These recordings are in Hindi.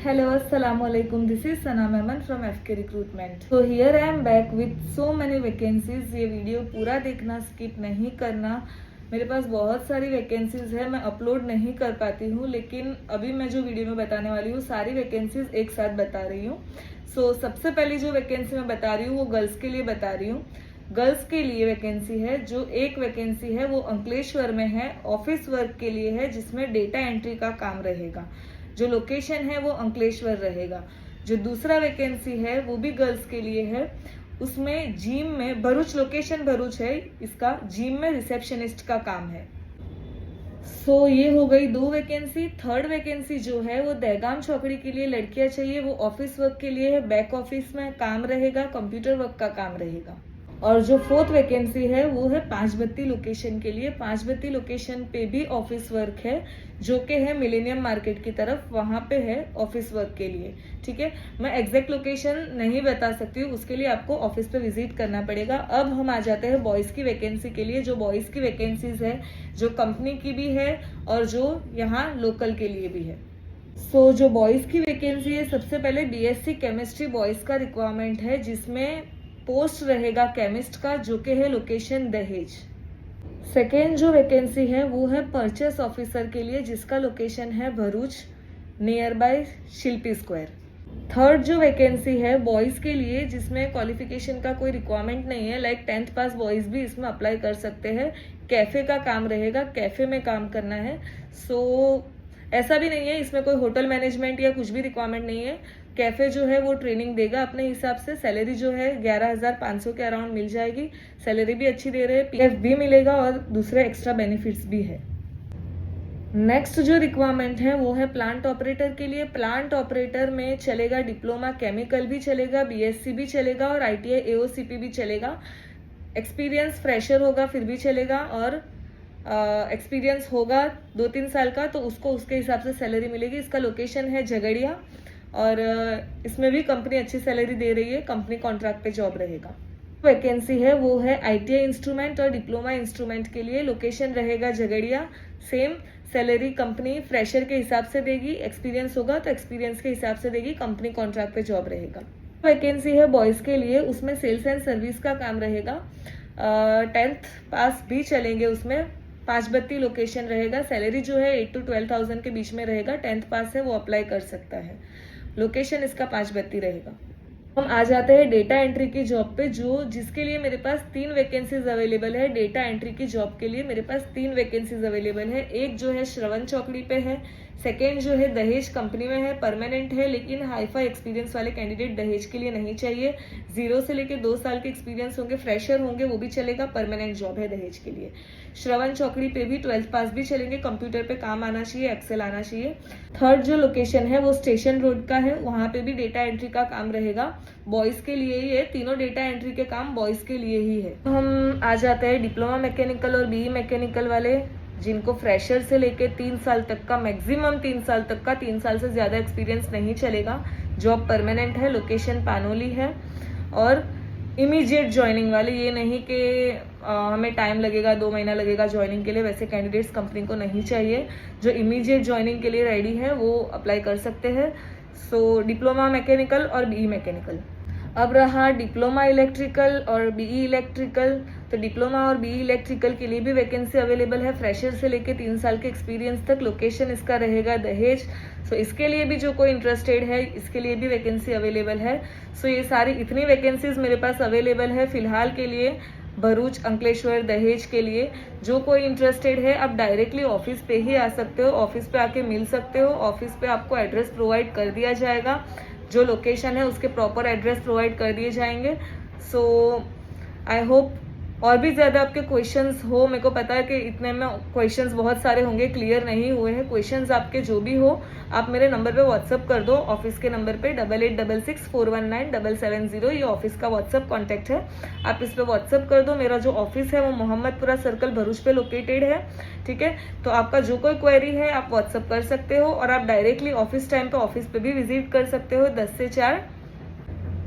Hello, assalamu alaikum. This is Sana Mehman from FK Recruitment. So here I am back with so many vacancies. ये वीडियो पूरा देखना, स्किप नहीं करना. मेरे पास बहुत सारी वैकेंसीज है, मैं अपलोड नहीं कर पाती हूँ, लेकिन अभी मैं जो वीडियो में बताने वाली हूँ सारी वैकेंसीज एक साथ बता रही हूँ. सो सबसे पहली जो वैकेंसी मैं बता रही हूँ वो गर्ल्स के लिए बता रही हूँ. गर्ल्स के लिए वैकेंसी है. जो एक वैकेंसी है वो अंकलेश्वर में है, ऑफिस वर्क के लिए है, जिसमें डेटा एंट्री का काम रहेगा. जो लोकेशन है वो अंकलेश्वर रहेगा. जो दूसरा वैकेंसी है वो भी गर्ल्स के लिए है, उसमें जिम में, भरूच लोकेशन भरूच है, इसका जिम में रिसेप्शनिस्ट का काम है. सो ये हो गई दो वैकेंसी. थर्ड वैकेंसी जो है वो दहगाम चौकड़ी के लिए लड़कियां चाहिए. वो ऑफिस वर्क के लिए है, बैक ऑफिस में काम रहेगा, कंप्यूटर वर्क का काम रहेगा. और जो फोर्थ वैकेंसी है वो है पांचबत्ती लोकेशन के लिए. पांचबत्ती लोकेशन पे भी ऑफिस वर्क है, जो कि है मिलेनियम मार्केट की तरफ, वहां पे है ऑफिस वर्क के लिए. ठीक है, मैं एग्जैक्ट लोकेशन नहीं बता सकती हूँ, उसके लिए आपको ऑफिस पे विजिट करना पड़ेगा. अब हम आ जाते हैं बॉयज की वैकेंसी के लिए. जो बॉयज की वैकेंसीज है, जो कंपनी की भी है और जो यहाँ लोकल के लिए भी है. सो जो बॉयज की वैकेंसी है, सबसे पहले बीएससी केमिस्ट्री बॉयज का रिक्वायरमेंट है, जिसमें पोस्ट रहेगा केमिस्ट का, जो कि है लोकेशन दहेज. सेकेंड जो वैकेंसी है वो है परचेस ऑफिसर के लिए, जिसका लोकेशन है Bharuch, near by Shilpi square. Third जो वैकेंसी है बॉयज के लिए, जिसमें क्वालिफिकेशन का कोई रिक्वायरमेंट नहीं है, लाइक 10th पास बॉयज भी इसमें अप्लाई कर सकते हैं. कैफे का काम रहेगा, कैफे में काम करना है. सो ऐसा भी नहीं है इसमें कोई होटल मैनेजमेंट या कुछ भी रिक्वायरमेंट नहीं है. कैफे जो है वो ट्रेनिंग देगा अपने हिसाब से. सैलरी जो है 11,500 के अराउंड मिल जाएगी. सैलरी भी अच्छी दे रहे हैं, पीएफ भी मिलेगा और दूसरे एक्स्ट्रा बेनिफिट्स भी है. नेक्स्ट जो रिक्वायरमेंट है वो है प्लांट ऑपरेटर के लिए. प्लांट ऑपरेटर में चलेगा डिप्लोमा केमिकल भी चलेगा, बीएससी भी चलेगा और आईटीआई एओसीपी भी चलेगा. एक्सपीरियंस फ्रेशर होगा फिर भी चलेगा, और एक्सपीरियंस होगा 2-3 साल का तो उसको उसके हिसाब से सैलरी मिलेगी. इसका लोकेशन है झगड़िया और इसमें भी कंपनी अच्छी सैलरी दे रही है. कंपनी कॉन्ट्रैक्ट पे जॉब रहेगा. वैकेंसी है वो है आईटीआई इंस्ट्रूमेंट और डिप्लोमा इंस्ट्रूमेंट के लिए. लोकेशन रहेगा Jhagadia. Same salary company fresher के हिसाब से देगी, एक्सपीरियंस होगा तो एक्सपीरियंस के हिसाब से देगी. कंपनी कॉन्ट्रैक्ट पे जॉब रहेगा. वैकेंसी है बॉयज के लिए, उसमें सेल्स एंड सर्विस का काम रहेगा. 10th पास भी चलेंगे उसमें. पांचबत्ती लोकेशन रहेगा. सैलरी जो है 8 to 12,000 के बीच में रहेगा. 10th पास है वो अप्लाई कर सकता है. लोकेशन इसका पांचबत्ती रहेगा. हम आ जाते हैं डेटा एंट्री की जॉब पे, जो जिसके लिए मेरे पास 3 वैकेंसीज अवेलेबल है. डेटा एंट्री की जॉब के लिए मेरे पास 3 वैकेंसीज अवेलेबल है. एक जो है श्रवण चौकड़ी पे है, सेकेंड जो है दहेज कंपनी में है, परमानेंट है, लेकिन हाईफाई एक्सपीरियंस वाले कैंडिडेट दहेज के लिए नहीं चाहिए. 0 से लेकर 2 साल के एक्सपीरियंस होंगे, फ्रेशर होंगे वो भी चलेगा. परमानेंट जॉब है दहेज के लिए. श्रवण चौकड़ी पे भी 12th पास भी चलेंगे. कंप्यूटर पे काम आना चाहिए, एक्सेल आना चाहिए. थर्ड जो लोकेशन है वो स्टेशन रोड का है, वहां पे भी डेटा एंट्री का काम रहेगा. बॉयज के लिए ही है, तीनों डेटा एंट्री के काम बॉयज के लिए ही है. तो हम आ जाते हैं डिप्लोमा मैकेनिकल और बीई मैकेनिकल वाले, जिनको फ्रेशर से लेके 3 साल तक का, मैक्सिमम 3 साल तक का, 3 साल से ज्यादा एक्सपीरियंस नहीं चलेगा. जॉब परमानेंट है, लोकेशन पानोली है और इमीडिएट ज्वाइनिंग वाले. ये नहीं कि हमें टाइम लगेगा, 2 महीना लगेगा ज्वाइनिंग के लिए, वैसे कैंडिडेट्स कंपनी को नहीं चाहिए. जो इमीडिएट ज्वाइनिंग के लिए रेडी है वो अप्लाई कर सकते हैं. सो डिप्लोमा मैकेनिकल और बीई मैकेनिकल. अब रहा डिप्लोमा इलेक्ट्रिकल और बीई इलेक्ट्रिकल. तो डिप्लोमा और बीई इलेक्ट्रिकल के लिए भी वैकेंसी अवेलेबल है, फ्रेशर से लेके 3 साल के एक्सपीरियंस तक. लोकेशन इसका रहेगा दहेज. सो इसके लिए भी जो कोई इंटरेस्टेड है, इसके लिए भी वैकेंसी अवेलेबल है. सो ये सारी इतनी वैकेंसीज मेरे पास अवेलेबल है फिलहाल के लिए भरूच, अंकलेश्वर, दहेज के लिए. जो कोई इंटरेस्टेड है आप डायरेक्टली ऑफिस पे ही आ सकते हो, ऑफिस पे आके मिल सकते हो. ऑफिस पे आपको एड्रेस प्रोवाइड कर दिया जाएगा, जो लोकेशन है उसके प्रॉपर एड्रेस प्रोवाइड कर दिए जाएंगे. सो आई होप और भी ज़्यादा आपके क्वेश्चंस हो. मेरे को पता है कि इतने में क्वेश्चंस बहुत सारे होंगे, क्लियर नहीं हुए हैं. क्वेश्चंस आपके जो भी हो आप मेरे नंबर पे व्हाट्सअप कर दो, ऑफिस के नंबर पे 8866419770. ये ऑफिस का व्हाट्सअप कॉन्टैक्ट है, आप इस पर व्हाट्सअप कर दो. मेरा जो ऑफिस है वो मोहम्मदपुरा सर्कल भरूच पे लोकेटेड है. ठीक है, तो आपका जो कोई क्वेरी है आप व्हाट्सअप कर सकते हो, और आप डायरेक्टली ऑफिस टाइम पे ऑफिस पे भी विजिट कर सकते हो 10 से 4.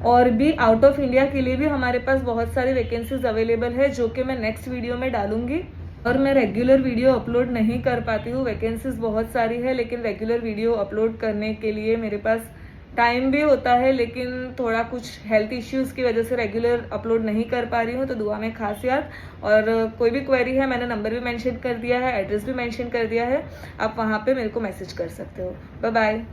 और भी आउट ऑफ इंडिया के लिए भी हमारे पास बहुत सारी वैकेंसीज अवेलेबल है, जो कि मैं नेक्स्ट वीडियो में डालूंगी. और मैं रेगुलर वीडियो अपलोड नहीं कर पाती हूँ। वैकेंसीज बहुत सारी है, लेकिन रेगुलर वीडियो अपलोड करने के लिए मेरे पास टाइम भी होता है, लेकिन थोड़ा कुछ हेल्थ इश्यूज़ की वजह से रेगुलर अपलोड नहीं कर पा रही हूँ। तो दुआ में खास याद। और कोई भी क्वेरी है, मैंने नंबर भी मेंशन कर दिया है, एड्रेस भी मेंशन कर दिया है, आप वहाँ पे मेरे को मैसेज कर सकते हो। Bye bye.